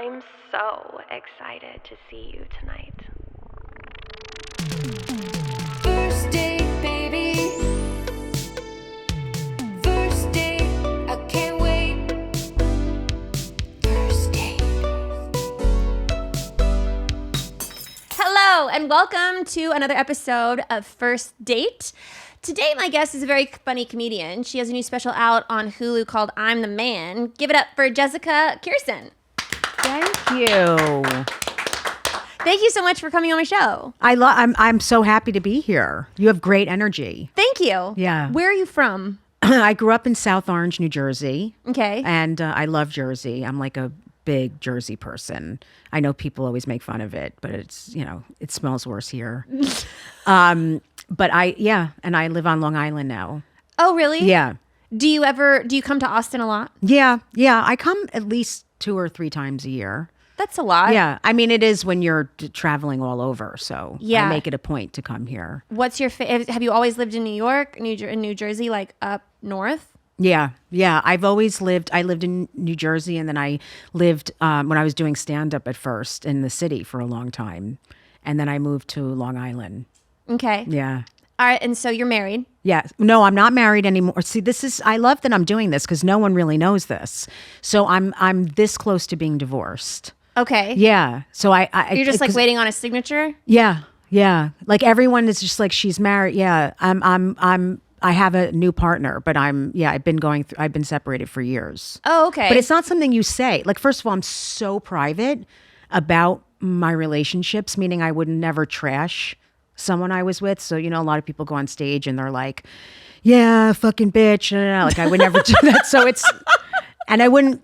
I'm so excited to see you tonight. First date, baby. First date, I can't wait. First date. Hello, and welcome to another episode of First Date. Today, my guest is a very funny comedian. She has a new special out on Hulu called I'm the Man. Give it up for Jessica Kirson. Thank you. Thank you so much for coming on my show. I'm so happy to be here. You have great energy. Thank you. Yeah. Where are you from? I grew up in South Orange, New Jersey. Okay. And I love Jersey. I'm like a big Jersey person. I know people always make fun of it, but it's, it smells worse here. But and I live on Long Island now. Oh, really? Yeah. Do you come to Austin a lot? Yeah. I come at least 2 or 3 times a year. That's a lot. Yeah. I mean, it is when you're traveling all over. So Yeah. I make it a point to come here. What's your have you always lived in New York, in New Jersey, like up north? Yeah. I lived in New Jersey, and then I lived, when I was doing stand-up at first, in the city for a long time. And then I moved to Long Island. Okay. Yeah. All right. And so you're married. Yeah. No, I'm not married anymore. See, I love that I'm doing this because no one really knows this. So I'm this close to being divorced. Okay. Yeah. So You're just like waiting on a signature? Yeah. Like everyone is just like, she's married. Yeah. I have a new partner, but I've been separated for years. Oh, okay. But it's not something you say. Like, first of all, I'm so private about my relationships, meaning I would never trash someone I was with. So, a lot of people go on stage and they're like, yeah, fucking bitch. Like, I would never do that. So and I wouldn't,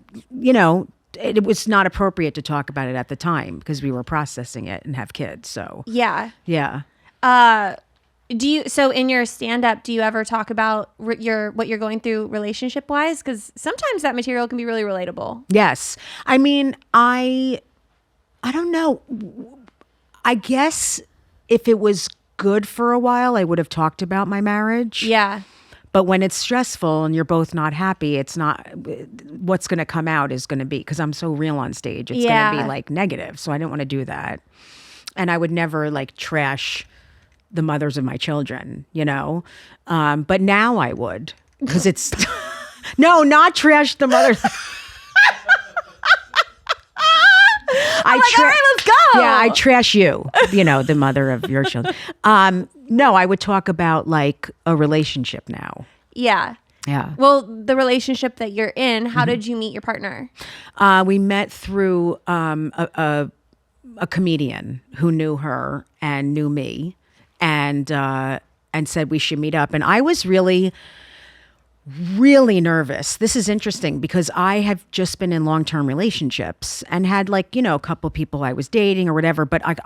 it was not appropriate to talk about it at the time because we were processing it and have kids. So, Yeah. yeah. So in your stand-up, do you ever talk about what you're going through relationship-wise? Because sometimes that material can be really relatable. Yes. I mean, I don't know. I guess if it was good for a while, I would have talked about my marriage. Yeah. But when it's stressful and you're both not happy, it's not, what's going to come out is going to be, because I'm so real on stage, it's going to be like negative. So I didn't want to do that. And I would never like trash the mothers of my children, but now I would, because it's, no, not trash the mothers. All right, let's go. Yeah, I trash you, the mother of your children. No, I would talk about like a relationship now. Yeah. Yeah. Well, the relationship that you're in, how did you meet your partner? We met through a comedian who knew her and knew me, and said we should meet up. And I was really nervous. This is interesting because I have just been in long-term relationships and had like, a couple people I was dating or whatever. But like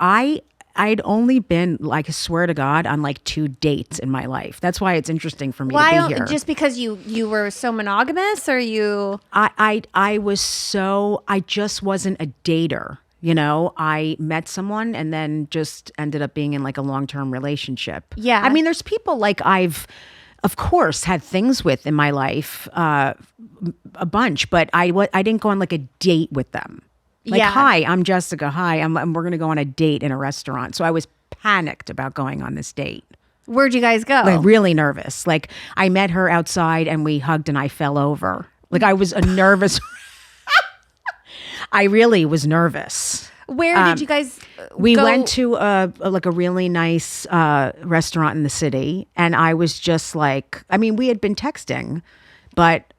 I'd only been, like, I swear to God, on like 2 dates in my life. That's why it's interesting for me to be here. Just because you were so monogamous, or you? I just wasn't a dater. I met someone and then just ended up being in like a long-term relationship. Yeah. I mean, there's people like I've, of course, had things with in my life, a bunch, but I didn't go on like a date with them. Like, Yeah. Hi, I'm Jessica. Hi, we're going to go on a date in a restaurant. So I was panicked about going on this date. Where'd you guys go? Like, really nervous. Like, I met her outside and we hugged and I fell over. Like, I was a nervous. I really was nervous. Where did you guys We go? went to a really nice restaurant in the city, and I was just like, I mean, we had been texting, but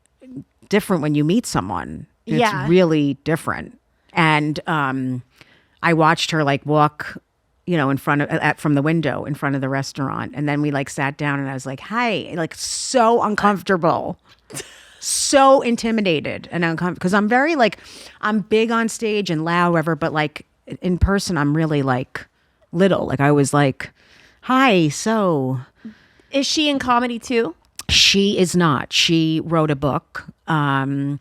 different when you meet someone. It's Yeah. really different. And I watched her like walk, in front of from the window in front of the restaurant, and then we like sat down, and I was like, "Hi," like so uncomfortable. So intimidated and uncomfortable because I'm very like, I'm big on stage and loud, whatever, but like in person, I'm really like little. Like I was like, hi, so. Is she in comedy too? She is not. She wrote a book and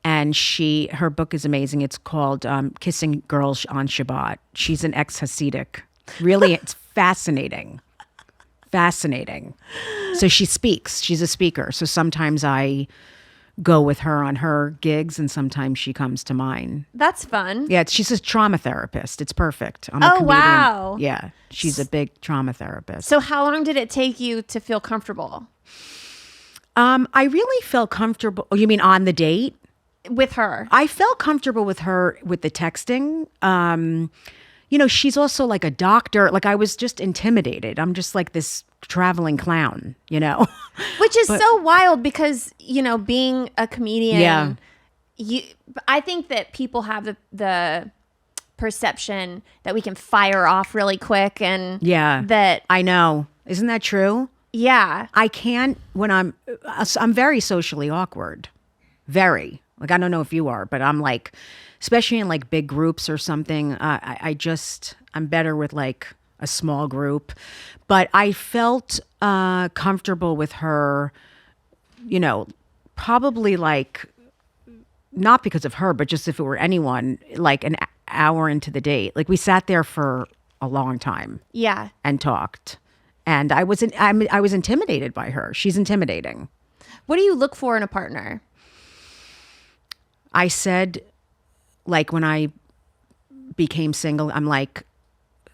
her book is amazing. It's called Kissing Girls on Shabbat. She's an ex-Hasidic. Really, it's fascinating. So she speaks. She's a speaker. So sometimes I go with her on her gigs, and sometimes she comes to mine. That's fun. Yeah, she's a trauma therapist. It's perfect. I'm a Oh, comedian. wow. Yeah, she's a big trauma therapist. So how long did it take you to feel comfortable I really felt comfortable. Oh, you mean on the date? with her? I felt comfortable with her with the texting. She's also like a doctor. Like I was just intimidated. I'm just like this traveling clown, Which is so wild because, being a comedian, Yeah. I think that people have the perception that we can fire off really quick and Yeah. that, I know. Isn't that true? yeah. I can't when I'm very socially awkward. Very. Like I don't know if you are, but I'm like, especially in like big groups or something, I'm better with like a small group. But I felt comfortable with her, probably like, not because of her, but just if it were anyone, like an hour into the date. Like we sat there for a long time Yeah. and talked. And I was intimidated by her. She's intimidating. What do you look for in a partner? I said, like when I became single, I'm like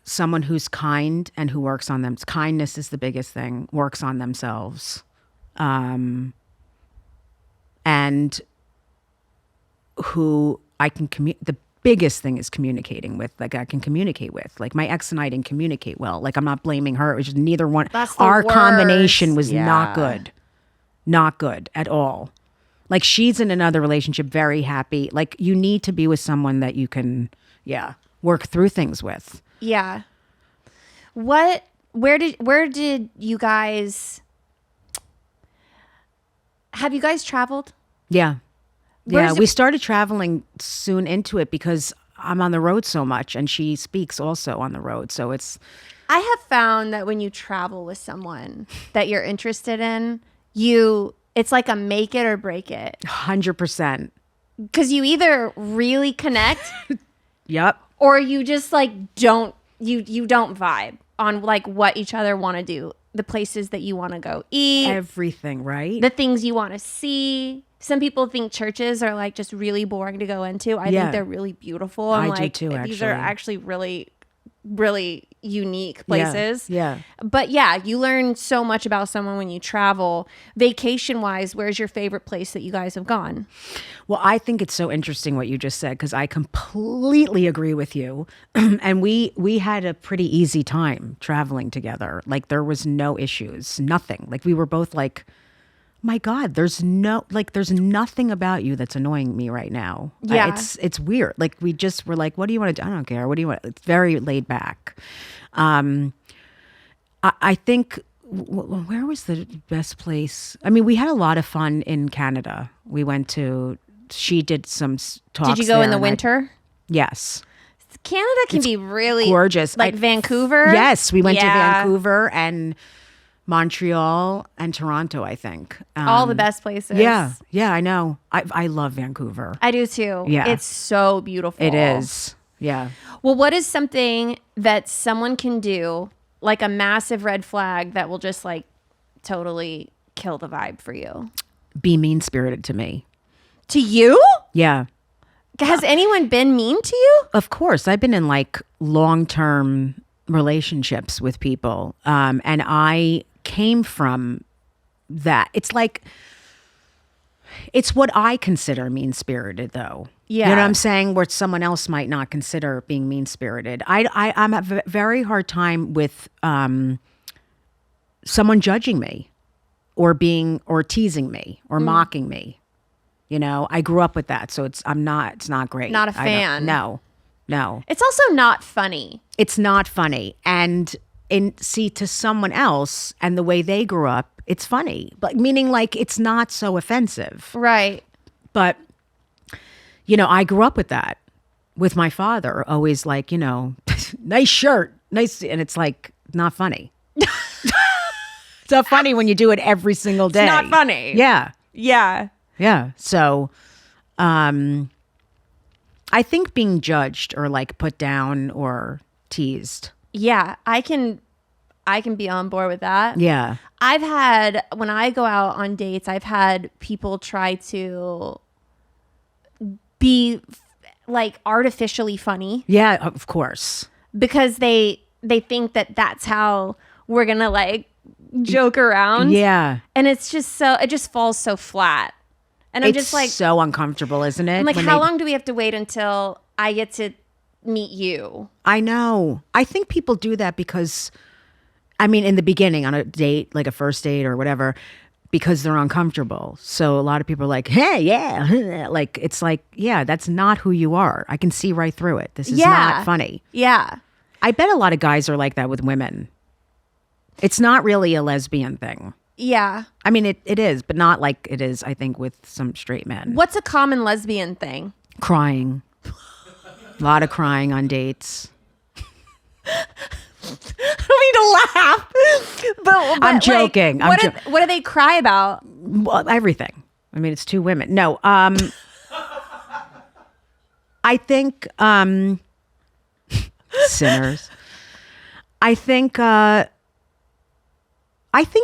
someone who's kind and who works on them. Kindness is the biggest thing. Works on themselves, and who I can the biggest thing is communicating with. Like I can communicate with. Like my ex and I didn't communicate well. Like I'm not blaming her. It was just neither one. That's the Our combination worst. was not good. Not good at all. Like she's in another relationship, very happy. Like you need to be with someone that you can, work through things with. Yeah. Where did you guys, have you guys traveled? Yeah. Where's Yeah. it- We started traveling soon into it because I'm on the road so much and she speaks also on the road. So it's, I have found that when you travel with someone that you're interested in, it's like a make it or break it. 100%. Because you either really connect Yep. or you just like don't vibe on like what each other want to do, the places that you want to go eat, Everything, right? the things you want to see. Some people think churches are like just really boring to go into. I Yeah. think they're really beautiful. I'm I do like, too, these are actually really, really unique places. Yeah. But yeah, you learn so much about someone when you travel. Vacation wise, where's your favorite place that you guys have gone? Well, I think it's so interesting what you just said because I completely agree with you. And we had a pretty easy time traveling together. Like there was no issues, nothing. Like we were both like, my God, there's nothing about you that's annoying me right now. Yeah. It's weird. Like we just were like, what do you want to do? I don't care. What do you want? It's very laid back. I think, where was the best place? I mean, we had a lot of fun in Canada. We went to, she did some talks. Did you go in the there, and winter? yes. Canada can be really Gorgeous. Like Vancouver? Yes, we went to Yeah. Vancouver and Montreal and Toronto, I think. All the best places. Yeah, I know. I love Vancouver. I do too. Yeah. It's so beautiful. It is. Yeah. Well, what is something that someone can do, like a massive red flag that will just like totally kill the vibe for you? Be mean-spirited to me. To you? Yeah. Has anyone been mean to you? Of course. I've been in like long-term relationships with people. And I came from that. It's like, it's what I consider mean-spirited though. Yeah. You know what I'm saying? Where someone else might not consider being mean-spirited. I'm a very hard time with someone judging me or teasing me or mocking me. You know, I grew up with that. So it's not great. Not a I don't- fan. No. It's also not funny. It's not funny. And to someone else and the way they grew up, it's funny. But meaning like it's not so offensive. Right. But I grew up with that. With my father, always like, nice shirt, nice, and it's like not funny. It's not funny when you do it every single day. It's not funny. Yeah. Yeah. Yeah. So, I think being judged or like put down or teased. Yeah. I can I can be on board with that. Yeah. I've had, when I go out on dates, I've had people try to be like artificially funny Yeah, of course. because they think that that's how we're gonna like joke around. Yeah. And it's just so, it just falls so flat. And I'm It's just like, so uncomfortable, isn't it? I'm like, when how they- long do we have to wait until I get to meet you? I know. I think people do that because, I mean, in the beginning on a date, like a first date or whatever, because they're uncomfortable. So a lot of people are like, hey, yeah. Like, it's like, yeah, that's not who you are. I can see right through it. This is not funny. Yeah. I bet a lot of guys are like that with women. It's not really a lesbian thing. Yeah. I mean, it is, but not like it is, I think, with some straight men. What's a common lesbian thing? Crying. A lot of crying on dates. I don't mean to laugh, but I'm joking. Like, what do they cry about? Well, everything. I mean, it's two women. No, I think sinners. I think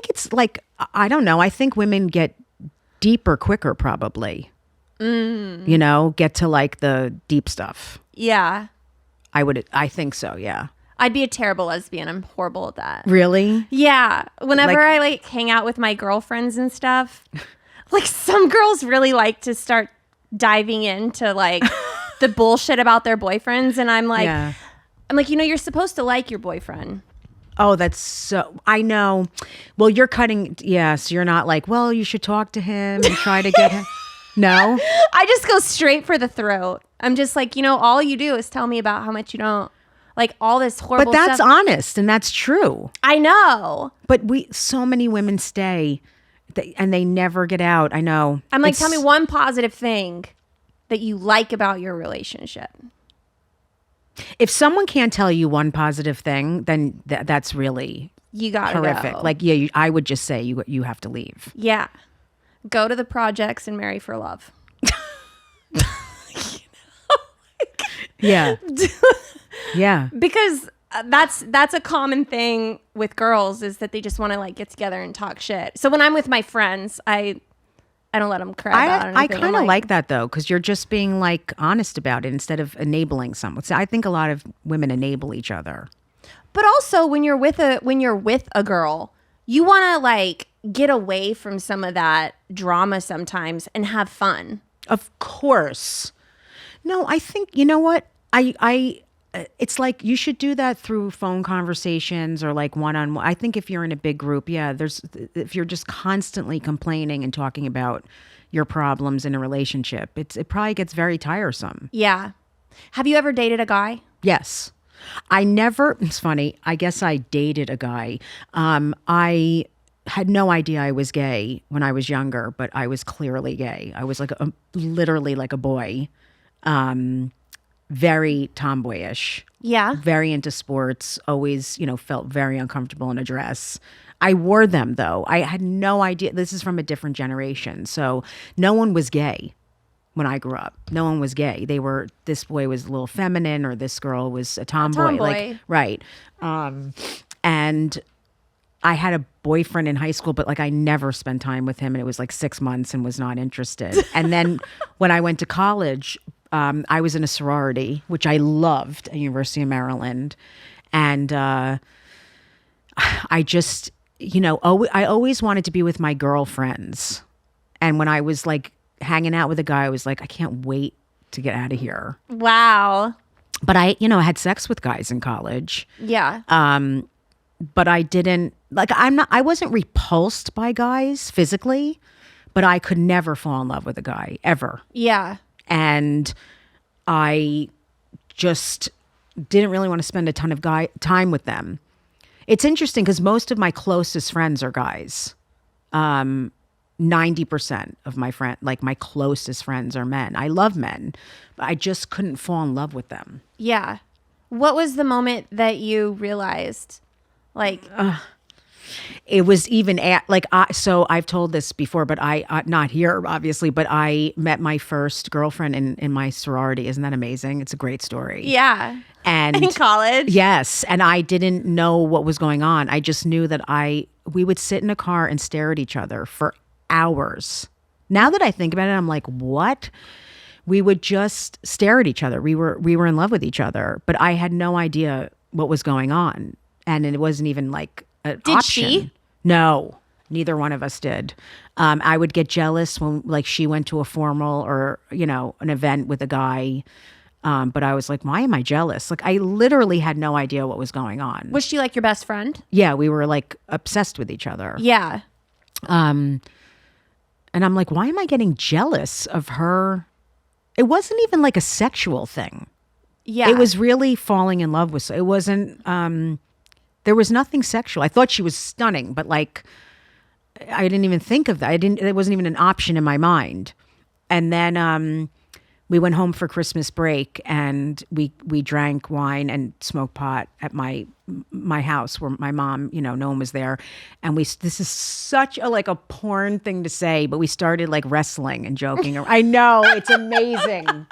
it's like, I don't know. I think women get deeper quicker, probably. You know, get to like the deep stuff. Yeah. I think so. Yeah. I'd be a terrible lesbian. I'm horrible at that. Really? Yeah. Whenever Like- I like hang out with my girlfriends and stuff, like some girls really like to start diving into like the bullshit about their boyfriends. And I'm like, Yeah. you're supposed to like your boyfriend. Oh, that's so, I know. Well, you're cutting. Yes. You're not like, well, you should talk to him and try to get him. No. I just go straight for the throat. I'm just like, all you do is tell me about how much you don't like all this horrible But that's stuff. honest and that's true. I know. But so many women stay and they never get out. I know. I'm like, It's- tell me one positive thing that you like about your relationship. If someone can't tell you one positive thing, then that's really You got horrific. Go. Like, yeah, I would just say you have to leave. Yeah. Go to the projects and marry for love. Yeah. Yeah. Because that's a common thing with girls is that they just want to like get together and talk shit. So when I'm with my friends, I don't let them cry about anything. I I'm kind of like that though, because you're just being like honest about it instead of enabling someone. So I think a lot of women enable each other. But also when you're with a girl, you want to like get away from some of that drama sometimes and have fun. Of course. No, I think, you know what? It's like you should do that through phone conversations or like one-on-one. I think if you're in a big group, yeah, if you're just constantly complaining and talking about your problems in a relationship, it probably gets very tiresome. Yeah. Have you ever dated a guy? Yes. It's funny. I guess I dated a guy. I had no idea I was gay when I was younger, but I was clearly gay. I was like literally like a boy. Very tomboyish. Yeah. Very into sports. Always, felt very uncomfortable in a dress. I wore them though. I had no idea. This is from a different generation. So no one was gay when I grew up. No one was gay. This boy was a little feminine or this girl was a tomboy. tomboy. Right. And I had a boyfriend in high school, but like I never spent time with him and it was like 6 months and was not interested. And then when I went to college, I was in a sorority, which I loved at University of Maryland. And I just, I always wanted to be with my girlfriends. And when I was like hanging out with a guy, I was like, I can't wait to get out of here. Wow. But I had sex with guys in college. Yeah. But I didn't, I wasn't repulsed by guys physically, but I could never fall in love with a guy, ever. Yeah. And I just didn't really want to spend a ton of time with them. It's interesting because most of my closest friends are guys. 90% of my my closest friends are men. I love men, but I just couldn't fall in love with them. Yeah. What was the moment that you realized, like, It was even so I've told this before, but I not here obviously, but I met my first girlfriend in my sorority. Isn't that amazing? It's a great story. Yeah. And In college? yes, and I didn't know what was going on. I just knew that we would sit in a car and stare at each other for hours. Now that I think about it, I'm like, what? We would just stare at each other. We were in love with each other, but I had no idea what was going on, and it wasn't even like an Did option. she? No, neither one of us did. I would get jealous when like she went to a formal or an event with a guy, but I was like, why am I jealous? Like I literally had no idea what was going on. Was she like your best friend? Yeah, we were like obsessed with each other. Yeah. And I'm like, why am I getting jealous of her? It wasn't even like a sexual thing. Yeah. It was really falling in love with. It wasn't. There was nothing sexual. I thought she was stunning, but like, I didn't even think of that. It wasn't even an option in my mind. And then we went home for Christmas break, and we drank wine and smoked pot at my house where my mom, no one was there. And this is such a porn thing to say, but we started like wrestling and joking. I know, it's amazing.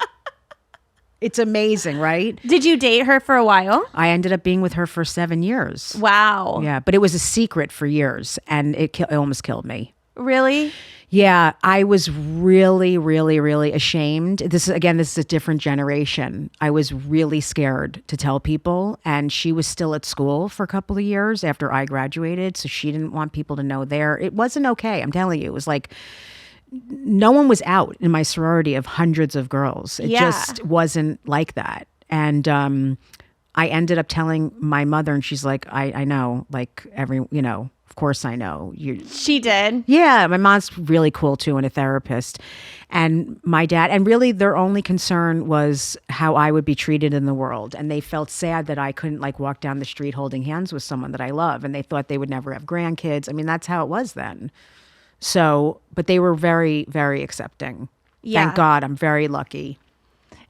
It's amazing, right? Did you date her for a while? I ended up being with her for 7 years. Wow. Yeah, but it was a secret for years, and it almost killed me. Really? Yeah, I was really, really, really ashamed. This is a different generation. I was really scared to tell people, and she was still at school for a couple of years after I graduated, so she didn't want people to know there. It wasn't okay, I'm telling you. It was like no one was out in my sorority of hundreds of girls. It just wasn't like that. And I ended up telling my mother, and she's like, I know, like of course I know. She did? Yeah, my mom's really cool too, and a therapist. And my dad, and really their only concern was how I would be treated in the world. And they felt sad that I couldn't like walk down the street holding hands with someone that I love. And they thought they would never have grandkids. I mean, that's how it was then. So, but they were very, very accepting. Yeah. Thank God. I'm very lucky.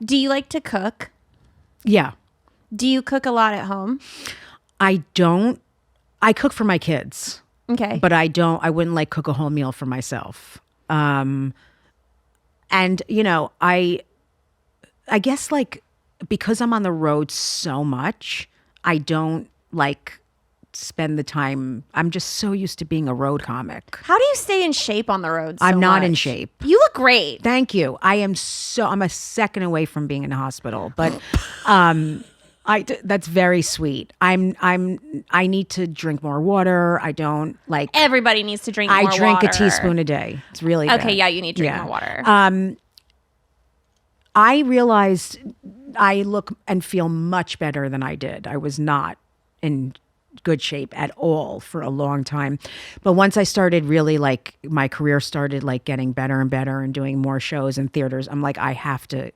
Do you like to cook? Yeah. Do you cook a lot at home? I don't. I cook for my kids. Okay. But I wouldn't like cook a whole meal for myself. And I guess like because I'm on the road so much, I don't like spend the time. I'm just so used to being a road comic. How do you stay in shape on the road so I'm not in much? shape. You look great. Thank you. I'm a second away from being in a hospital, but that's very sweet. I need to drink more water. I don't like. Everybody needs to drink more water. I drink a teaspoon a day. It's really okay. bad. Yeah, you need to drink more water. I realized I look and feel much better than I did. I was not in good shape at all for a long time. But once I started really like my career started like getting better and better and doing more shows and theaters, I'm like, I have to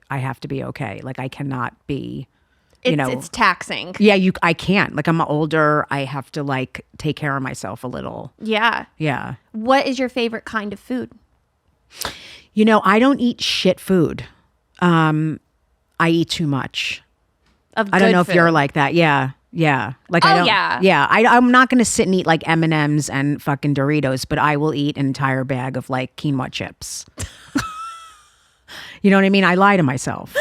be okay. Like I cannot be, it's taxing. Yeah, I can't. Like I'm older. I have to like take care of myself a little. Yeah. Yeah. What is your favorite kind of food? I don't eat shit food. I eat too much. Of I don't know food. if you're like that. Yeah. Yeah. Like I don't. Yeah. Yeah. I'm not going to sit and eat like M&Ms and fucking Doritos, but I will eat an entire bag of like quinoa chips. You know what I mean? I lie to myself.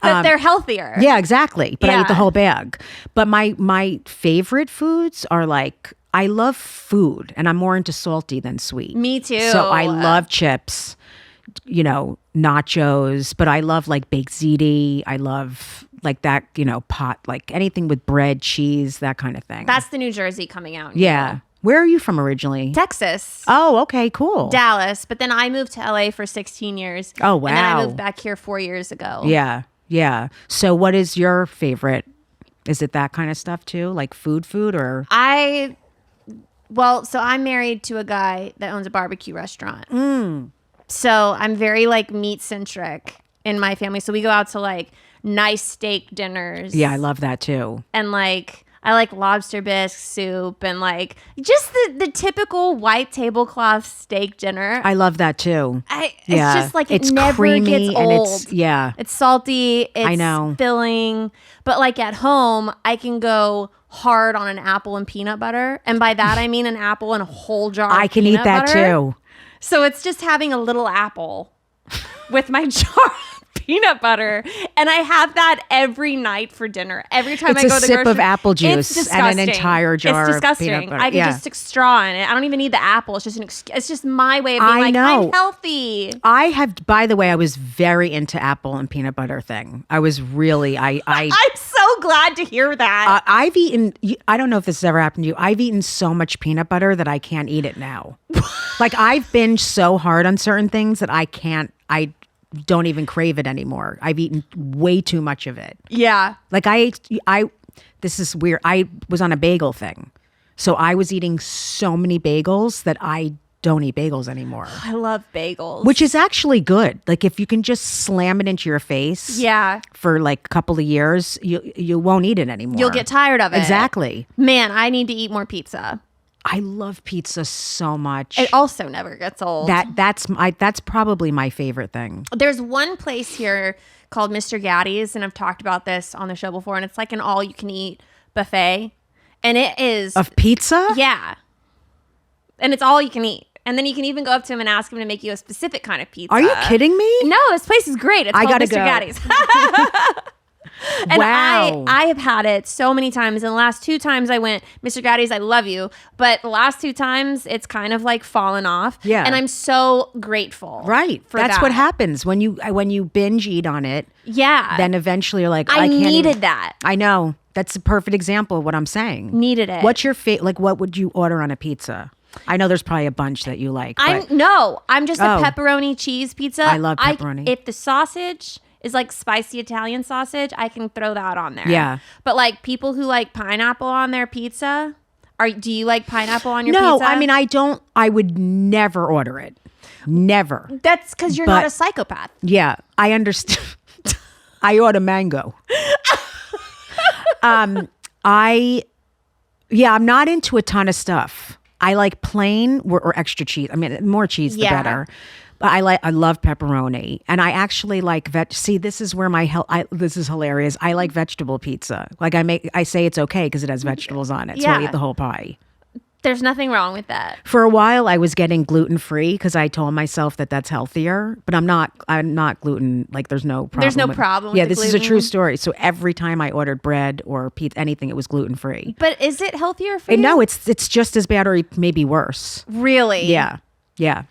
But they're healthier. Yeah, exactly. But I eat the Yeah. whole bag. But my favorite foods are like, I love food and I'm more into salty than sweet. Me too. So I love chips, nachos, but I love like baked ziti. I love like that, pot, like anything with bread, cheese, that kind of thing. That's the New Jersey coming out. Yeah. Where are you from originally? Texas. Oh, okay, cool. Dallas. But then I moved to LA for 16 years. Oh, wow. And then I moved back here 4 years ago. Yeah. Yeah. So what is your favorite? Is it that kind of stuff too? Like food or? So I'm married to a guy that owns a barbecue restaurant. So I'm very like meat centric in my family. So we go out to like nice steak dinners. Yeah, I love that too. And like I like lobster bisque soup and like just the typical white tablecloth steak dinner. I love that too. It's Yeah. just like It's it never creamy gets and old. it's It's salty. It's I know. filling. But like at home, I can go hard on an apple and peanut butter. And by that, I mean an apple and a whole jar I of can eat peanut that butter. too. So it's just having a little apple with my jar of peanut butter. And I have that every night for dinner. Every time It's I a go to the sip grocery of apple It's juice and an disgusting. entire jar It's of disgusting. peanut butter. I could Yeah. just stick straw in it. I don't even need the apple. It's just it's just my way of being I like, know. I'm healthy. I have, by the way, I was very into apple and peanut butter thing. I was really, I'm so glad to hear that. I've eaten, I don't know if this has ever happened to you. I've eaten so much peanut butter that I can't eat it now. Like I've binged so hard on certain things that I don't even crave it anymore. I've eaten way too much of it. Yeah. Like this is weird. I was on a bagel thing. So I was eating so many bagels that I don't eat bagels anymore. I love bagels. Which is actually good. Like if you can just slam it into your face Yeah. for like a couple of years, you won't eat it anymore. You'll get tired of it. Exactly. Man, I need to eat more pizza. I love pizza so much. It also never gets old. That's probably my favorite thing. There's one place here called Mr. Gatti's, and I've talked about this on the show before, and it's like an all-you-can-eat buffet. And it is... Of pizza? Yeah. And it's all you can eat. And then you can even go up to him and ask him to make you a specific kind of pizza. Are you kidding me? No, this place is great. It's I called gotta Mr. go. Gatti's. And Wow. I have had it so many times. And the last 2 times I went, Mr. Gatti's, I love you. But the last 2 times, it's kind of like fallen off. Yeah. And I'm so grateful. Right. For That's that. what happens when you binge eat on it. Yeah. Then eventually you're like, I can't needed even- that. I know. That's a perfect example of what I'm saying. Needed it. What's your what would you order on a pizza? I know there's probably a bunch that you like. I'm just a Oh. pepperoni cheese pizza. I love pepperoni. If the sausage is like spicy Italian sausage, I can throw that on there. Yeah. But like people who like pineapple on their pizza, do you like pineapple on your pizza? No, I mean I don't. I would never order it. Never. That's because you're But- not a psychopath. Yeah, I understand. I order mango. I'm not into a ton of stuff. I like plain or extra cheese. I mean, more cheese the Yeah. better. But I love pepperoni, and I actually like See, this is where this is hilarious. I like vegetable pizza. Like I say it's okay because it has vegetables on it, so I Yeah. eat the whole pie. There's nothing wrong with that. For a while, I was getting gluten free because I told myself that that's healthier. But I'm not gluten. Like there's no problem. There's no problem with Yeah, the this is a true gluten. story. So every time I ordered bread or pizza, anything, it was gluten free. But is it healthier for you? No, it's just as bad or maybe worse. Really? Yeah, yeah.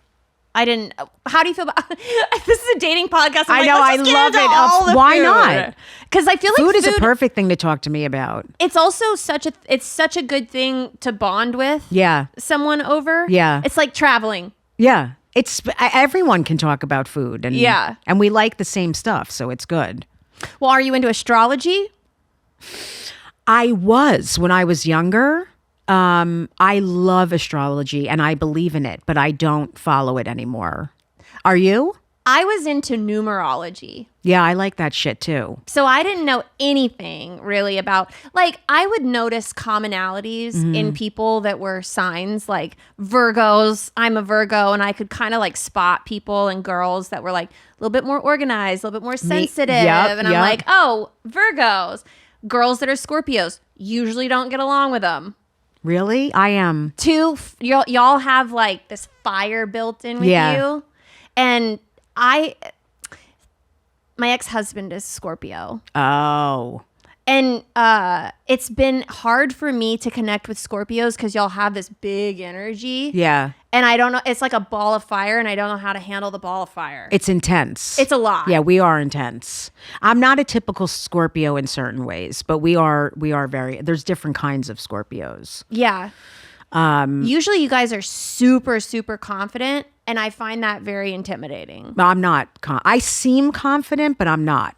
I didn't. How do you feel about this? Is a dating podcast. I'm I like, know, let's I just get love into it. all the Why food. not? Because I feel like Food is a perfect thing to talk to me about. It's also such a good thing to bond with. Yeah, Someone over. Yeah. It's like traveling. yeah. Everyone can talk about food, and Yeah. and we like the same stuff, so it's good. Well, are you into astrology? I was when I was younger. I love astrology and I believe in it, but I don't follow it anymore. Are you? I was into numerology. Yeah, I like that shit too. So I didn't know anything really about, like, I would notice commonalities in people that were signs, like Virgos. I'm a Virgo, and I could kind of like spot people and girls that were like a little bit more organized, a little bit more sensitive. Yep, and I'm yep. like, oh, Virgos. Girls that are Scorpios usually don't get along with them. Really? I am. Y'all have like this fire built in with Yeah. you. And my ex-husband is Scorpio. Oh. And it's been hard for me to connect with Scorpios because y'all have this big energy. Yeah. And I don't know. It's like a ball of fire, and I don't know how to handle the ball of fire. It's intense. It's a lot. Yeah, we are intense. I'm not a typical Scorpio in certain ways, but we are there's different kinds of Scorpios. Yeah. Usually you guys are super, super confident, and I find that very intimidating. But I'm not. I seem confident, but I'm not.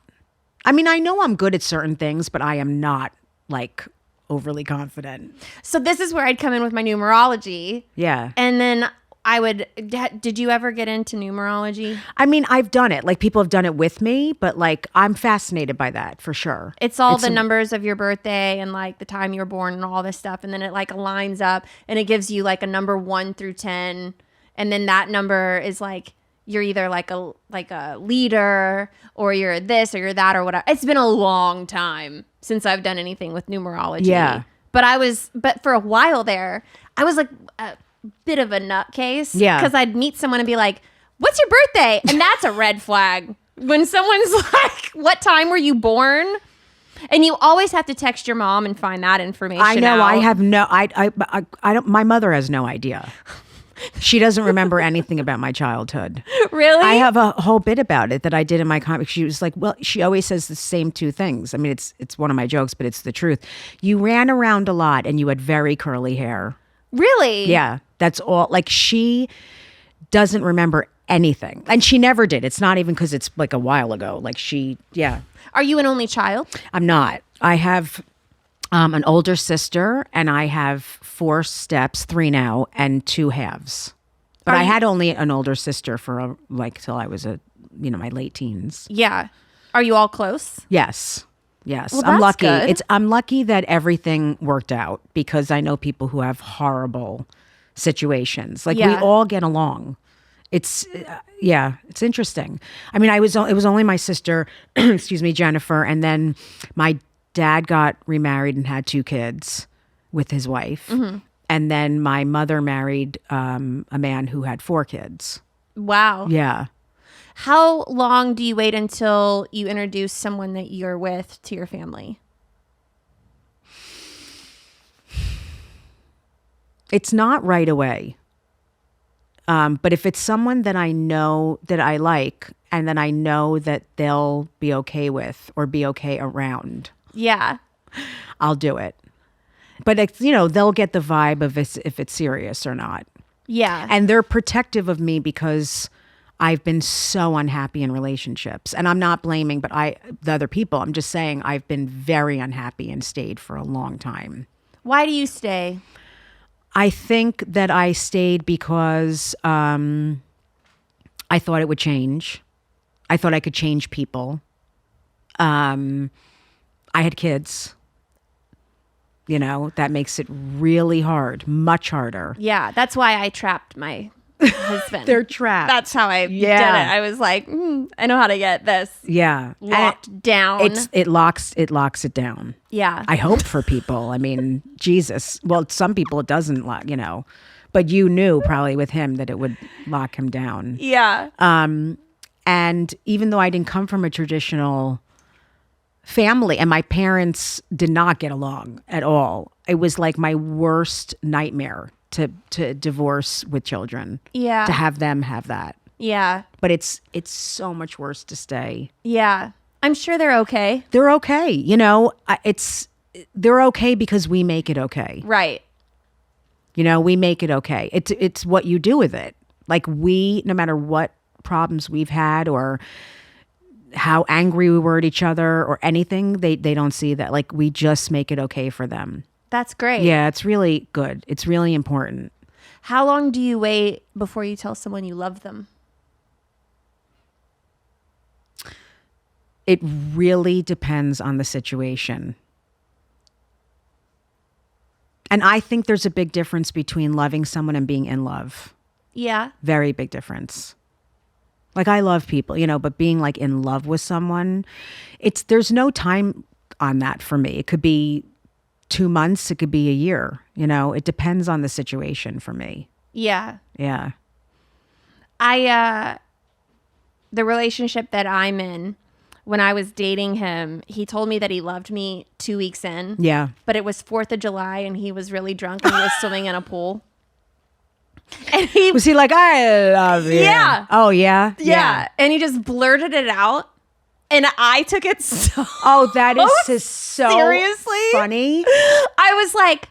I mean, I know I'm good at certain things, but I am not like overly confident. So this is where I'd come in with my numerology. Yeah. And then Did you ever get into numerology? I mean, I've done it. Like people have done it with me, but like I'm fascinated by that for sure. It's all the numbers of your birthday and like the time you were born and all this stuff. And then it like lines up and it gives you like a number 1 through 10. And then that number is like, you're either like a leader or you're this or you're that or whatever. It's been a long time since I've done anything with numerology. Yeah. But for a while there, I was like a bit of a nutcase. Yeah. Because I'd meet someone and be like, what's your birthday? And that's a red flag. When someone's like, what time were you born? And you always have to text your mom and find that information I know. out. I have no. I don't. My mother has no idea. She doesn't remember anything about my childhood. Really? I have a whole bit about it that I did in my comic. She was like, well, she always says the same 2 things. I mean, it's one of my jokes, but it's the truth. You ran around a lot and you had very curly hair. Really? Yeah, that's all. Like she doesn't remember anything. And she never did. It's not even because it's like a while ago. Like yeah. Are you an only child? I'm not. I have an older sister and I have 4 steps, 3 now, and 2 halves. But I had only an older sister for till I was my late teens. Yeah. Are you all close? Yes. Well, I'm that's lucky. good. I'm lucky that everything worked out because I know people who have horrible situations. Like we Yeah. all get along. It's it's interesting. I mean, it was only my sister, excuse me, Jennifer, and then my dad got remarried and had 2 kids with his wife. Mm-hmm. And then my mother married a man who had 4 kids. Wow. Yeah. How long do you wait until you introduce someone that you're with to your family? It's not right away. But if it's someone that I know that I like and then I know that they'll be okay with or be okay around, Yeah. I'll do it. But they'll get the vibe of if it's serious or not. Yeah. And they're protective of me because I've been so unhappy in relationships. And I'm not blaming the other people. I'm just saying I've been very unhappy and stayed for a long time. Why do you stay? I think that I stayed because I thought it would change. I thought I could change people. I had kids. That makes it really hard, much harder. Yeah. That's why I trapped my husband. They're trapped. That's how I did it. Yeah. I was like, I know how to get this Yeah. locked down. It locks it down. Yeah. I hope for people. I mean, Jesus. Well, some people it doesn't lock, but you knew probably with him that it would lock him down. Yeah. And even though I didn't come from a traditional family and my parents did not get along at all, it was like my worst nightmare to divorce with children. Yeah. To have them have that. Yeah. But it's so much worse to stay. Yeah. I'm sure they're okay. They're okay. They're okay because we make it okay. Right. We make it okay. It's what you do with it. Like no matter what problems we've had or how angry we were at each other or anything, they don't see that. Like we just make it okay for them. That's great. Yeah, it's really good. It's really important. How long do you wait before you tell someone you love them? It really depends on the situation. And I think there's a big difference between loving someone and being in love. Yeah. Very big difference. Like I love people, but being like in love with someone, there's no time on that for me. It could be 2 months, it could be a year, it depends on the situation for me. Yeah. Yeah. The relationship that I'm in, when I was dating him, he told me that he loved me 2 weeks in. Yeah. But it was 4th of July and he was really drunk and he was swimming in a pool. And Was he like, I love you? Yeah. Oh, yeah? Yeah. And he just blurted it out. And I took it so Oh, that is just so seriously funny. I was like,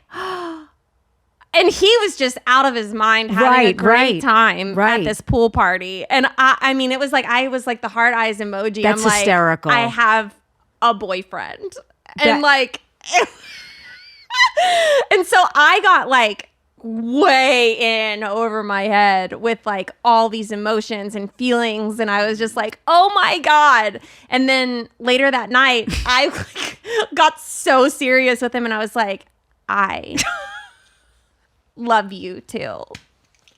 and he was just out of his mind having a great time at this pool party. And I mean, it was like, I was like the heart eyes emoji. That's I'm like, hysterical. I have a boyfriend. And like, and so I got like way in over my head with like all these emotions and feelings, and I was just like, oh my God. And then later that night I got so serious with him, and I was like, I love you too.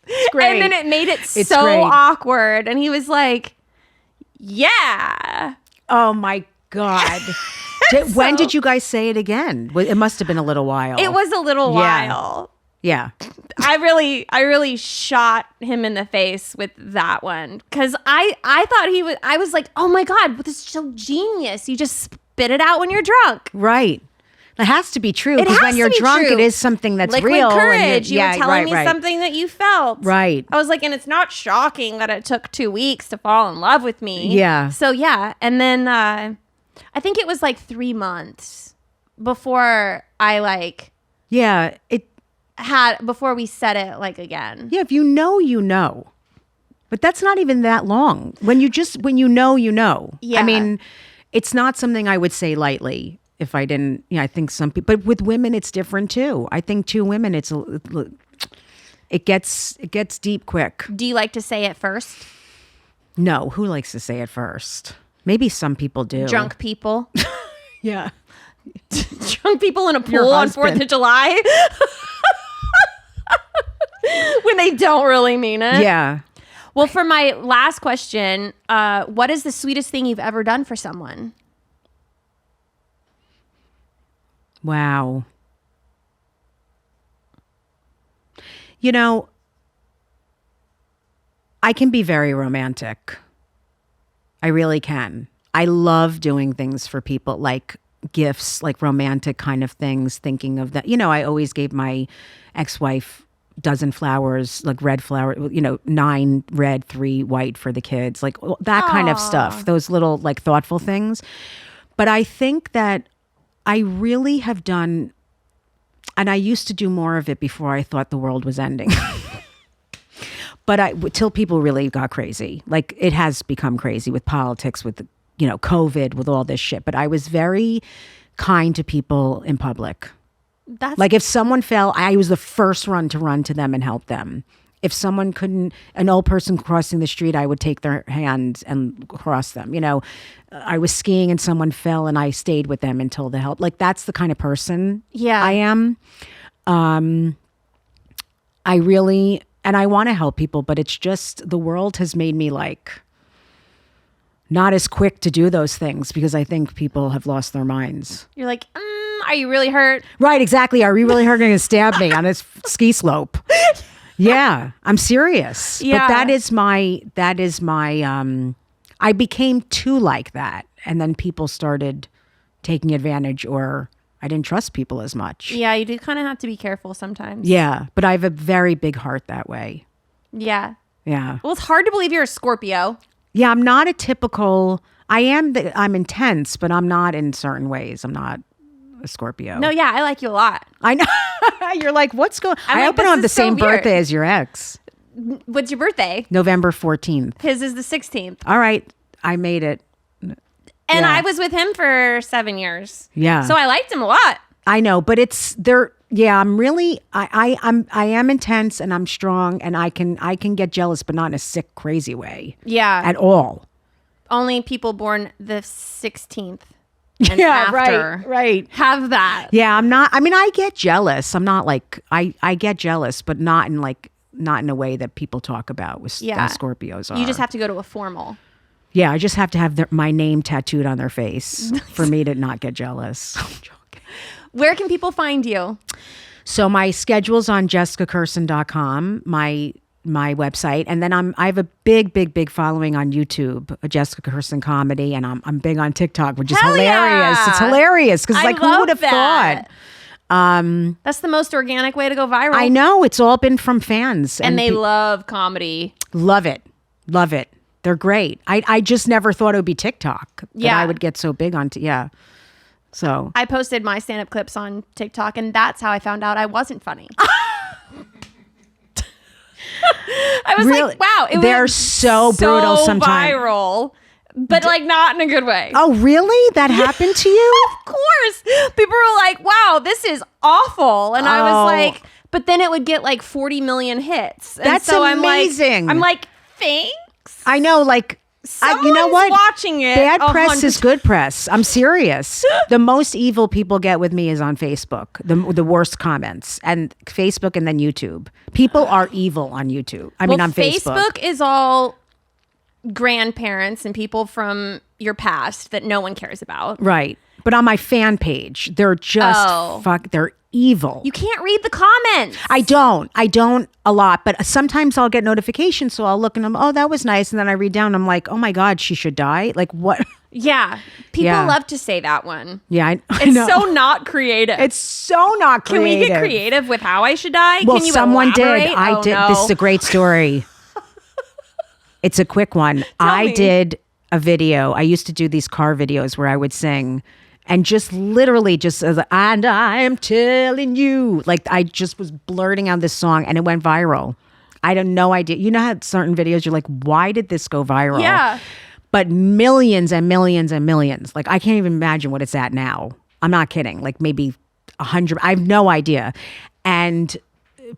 It's great. And then it made it It's so great. awkward, and he was like, yeah. Oh my God. When did you guys say it again? It must have been a little while. It was a little Yeah. while. Yeah. I really shot him in the face with that one, because I thought I was like, oh my God, this is so genius. You just spit it out when you're drunk. Right. It has to be true, It because has when to you're be drunk, true. it is something that's Liquid real. courage. You were yeah, telling right, me something that you felt. Right. I was like, and it's not shocking that it took 2 weeks to fall in love with me. Yeah. So yeah. And then I think it was like 3 months before I like Yeah. before we said it like again. Yeah. If you know, you know. But that's not even that long. When you know, you know. Yeah. I mean, it's not something I would say lightly if I didn't. I think some people, but with women, it's different too. I think two women, it gets deep quick. Do you like to say it first? No, who likes to say it first? Maybe some people do. Drunk people. Yeah. Drunk people in a Your pool on husband. 4th of July. When they don't really mean it. Yeah. Well, for my last question, what is the sweetest thing you've ever done for someone? Wow. I can be very romantic. I really can. I love doing things for people, like gifts, like romantic kind of things, thinking of that. I always gave my ex-wife dozen flowers, like red flower, 9 red, 3 white for the kids, like that kind of stuff, those little like thoughtful things. But I think that I really have done, and I used to do more of it before I thought the world was ending. But till people really got crazy. Like it has become crazy with politics, with COVID, with all this shit. But I was very kind to people in public. That's Like if someone fell, I was the first one to run to them and help them. If someone couldn't, an old person crossing the street, I would take their hand and cross them. I was skiing and someone fell and I stayed with them until the help. Like that's the kind of person I am. I really, and I want to help people, but it's just the world has made me like not as quick to do those things because I think people have lost their minds. You're like, are you really hurt? Right, exactly. Are you really going to stab me on this ski slope? Yeah, I'm serious. Yeah. But that is my, I became too like that. And then people started taking advantage, or I didn't trust people as much. Yeah, you do kind of have to be careful sometimes. Yeah, but I have a very big heart that way. Yeah. Yeah. Well, it's hard to believe you're a Scorpio. Yeah, I'm not a typical, I'm intense, but I'm not in certain ways. I'm not a Scorpio. No, yeah, I like you a lot. I know. You're like, what's going on? I'm I like, hope I this don't have the is so same weird. birthday as your ex. What's your birthday? November 14th. His is the 16th. All right. I made it. And Yeah. I was with him for 7 years. Yeah. So I liked him a lot. I know, but it's there. Yeah, I'm really, I am intense and I'm strong and I can get jealous, but not in a sick, crazy way Yeah. at all. Only people born the 16th and Yeah, after right. have that. Yeah, I'm not, I mean, I get jealous. I'm not like, I get jealous, but not in a way that people talk about with Yeah. Scorpios are. You just have to go to a formal. Yeah, I just have to have my name tattooed on their face for me to not get jealous. I'm joking. Where can people find you? So my schedule's on jessicacurson.com, my website, and then I have a big following on YouTube, a Jessica Kirson comedy, and I'm big on TikTok, which is Hell hilarious. yeah. It's hilarious because I like who love would have that. thought? That's the most organic way to go viral. I know, it's all been from fans, And they love comedy. love it. They're great. I just never thought it would be TikTok that Yeah. I would get so big on. Yeah. So I posted my stand-up clips on TikTok, and that's how I found out I wasn't funny. I was Really? like, wow, it They're was so brutal sometimes. viral, but like not in a good way. oh, really? That happened to you? Of course. People were like, wow, this is awful. And I Oh. was like, but then it would get like 40 million hits. And That's so amazing. I'm like, thanks. I know, like, you know Someone's what? watching it. Bad press 100 is good press. I'm serious. The most evil people get with me is on Facebook. The worst comments, and Facebook, and then YouTube. People are evil on YouTube. I mean, on Facebook. Facebook is all grandparents and people from your past that no one cares about. Right. But on my fan page, they're just they're evil. You can't read the comments. I don't a lot, but sometimes I'll get notifications, so I'll look and oh, that was nice, and then I read down, I'm like, oh my God, she should die. Like what? Yeah. People Yeah. love to say that one. Yeah, I It's know. so not creative. It's so not Can creative. we get creative with how I should die? Well, Can you someone elaborate? did. I Oh, did. no. This is a great story. It's a quick one. I me. did a video. I used to do these car videos where I would sing and just literally just as and I'm telling you, like I just was blurting out this song and it went viral. I had no idea. You know how certain videos you're like, why did this go viral? Yeah. But millions and millions and millions. Like I can't even imagine what it's at now. I'm not kidding. Like maybe 100. I have no idea. And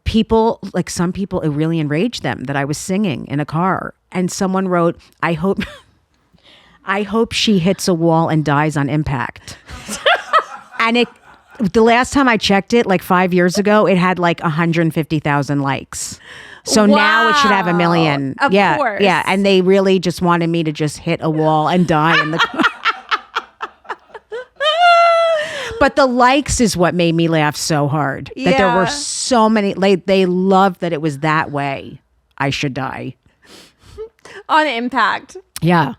people, like some people, it really enraged them that I was singing in a car. And someone wrote, I hope she hits a wall and dies on impact. And the last time I checked it, like 5 years ago, it had like 150,000 likes. So now it should have 1 million. Of yeah, course. yeah. And they really just wanted me to just hit a wall and die in the car. But the likes is what made me laugh so hard. That there were Yeah. so many. Like they loved that it was that way. I should die. On impact. Yeah.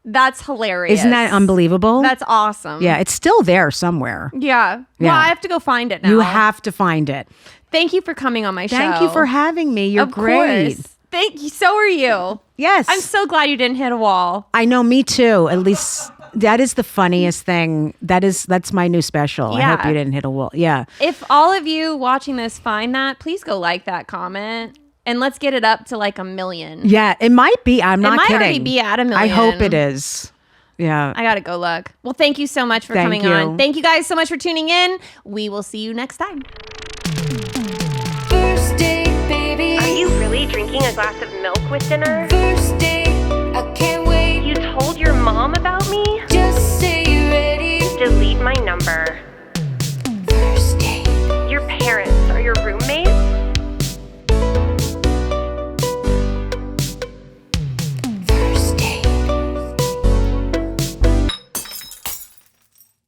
That's hilarious. Isn't that unbelievable? That's awesome. Yeah, it's still there somewhere. Yeah. Well, Yeah. I have to go find it now. You have to find it. Thank you for coming on my show. Thank you for having me. You're Of great. course. Thank you. So are you. Yes. I'm so glad you didn't hit a wall. I know, me too. At least that is the funniest thing. That's my new special. I hope Yeah. you didn't hit a wall. Yeah. If all of you watching this find that, please go like that comment. And let's get it up to like 1 million. Yeah, it might be. I'm not might kidding. already be at 1 million. I hope it is. Yeah. I gotta go look. Well, thank you so much for Thank coming you. on. Thank you guys so much for tuning in. We will see you next time. First date, baby. Are you really drinking a glass of milk with dinner? First date, I can't wait. You told your mom about me? Just say you're ready. Delete my number.